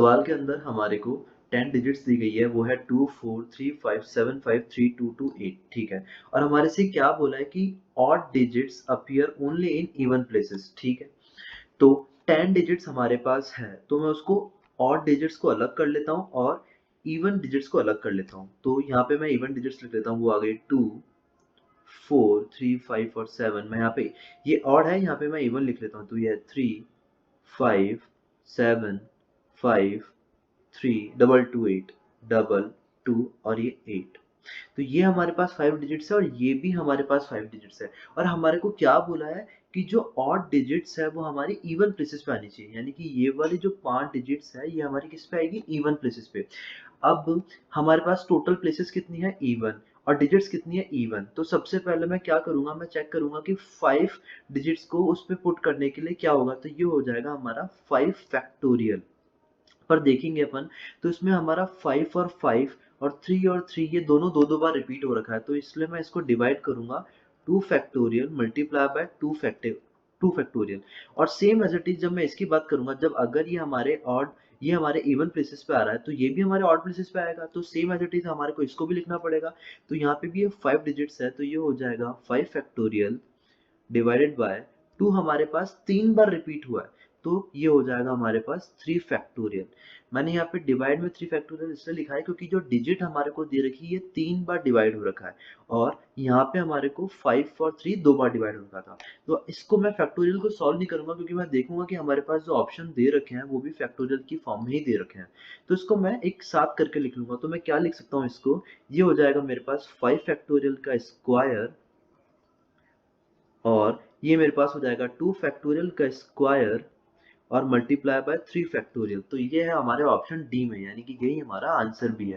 सवाल के अंदर हमारे को 10 डिजिट्स दी गई है, वो है 2 4 3 5 7 5 3 2 2 8, ठीक है। और हमारे से क्या बोला है कि odd digits appear only in even places, ठीक है। तो 10 डिजिट्स हमारे पास है, तो मैं उसको ऑड डिजिट्स को अलग कर लेता हूँ और इवन डिजिट्स को अलग कर लेता हूँ। तो यहाँ पे मैं इवन डिजिट्स लिख लेता हूँ, वो आ गई 2 4 3 5 और 7। मैं यहाँ पे ये ऑड है, यहाँ पे मैं इवन लिख लेता हूँ, तो ये है 3 5 7 5 3 डबल 2 8 डबल 2 और ये 8। तो ये हमारे पास 5 डिजिट्स है और ये भी हमारे पास 5 डिजिट्स है। और हमारे को क्या बोला है कि जो ऑड डिजिट्स है वो हमारी इवन प्लेसेस पे आनी चाहिए, यानी कि ये वाली जो 5 डिजिट्स है ये हमारी किस पे आएगी, इवन प्लेसेस पे। अब हमारे पास टोटल प्लेसेस कितनी है, इवन, और डिजिट्स कितनी है, इवन। तो सबसे पहले मैं क्या करूंगा, मैं चेक करूंगा कि 5 डिजिट्स को उस पे पुट करने के लिए क्या होगा, तो ये हो जाएगा हमारा 5 फैक्टोरियल। पर देखेंगे अपन तो इसमें हमारा 5 और 5 और 3 और 3 ये दोनों दो दो बार रिपीट हो रखा है, तो इसलिए मैं इसको डिवाइड करूंगा 2 फैक्टोरियल मल्टीप्लाई बाय 2 फैक्टोरियल। और सेम एज इट इज जब मैं इसकी बात करूंगा, जब अगर ये हमारे इवन प्लेसेस पे आ रहा है तो ये भी हमारे ऑड प्लेसेस पे आएगा, तो सेम एज इट इज हमारे को इसको भी लिखना पड़ेगा। तो यहाँ पे भी ये 5 डिजिट्स है, तो ये हो जाएगा 5 फैक्टोरियल डिवाइडेड बाय 2, हमारे पास 3 बार रिपीट हुआ है, तो ये हो जाएगा हमारे पास 3 फैक्टोरियल। मैंने यहाँ पे डिवाइड में 3 फैक्टोरियल इसलिए लिखा है क्योंकि जो डिजिट हमारे को दे रखी है ये 3 बार डिवाइड हो रखा है, और यहाँ पे हमारे को 5 और 3 दो बार डिवाइड हो रखा था। तो इसको मैं फैक्टोरियल को सॉल्व नहीं करूंगा, क्योंकि मैं देखूंगा कि हमारे पास जो ऑप्शन दे रखे हैं वो भी फैक्टोरियल की फॉर्म में ही दे रखे हैं। तो इसको मैं एक साथ करके लिख लूंगा, तो मैं क्या लिख सकता हूँ इसको, ये हो जाएगा मेरे पास 5 फैक्टोरियल का स्क्वायर, और ये मेरे पास हो जाएगा 2 फैक्टोरियल का स्क्वायर और मल्टीप्लाई बाय 3 फैक्टोरियल। तो ये है हमारे ऑप्शन डी में, यानी कि यही हमारा आंसर भी है।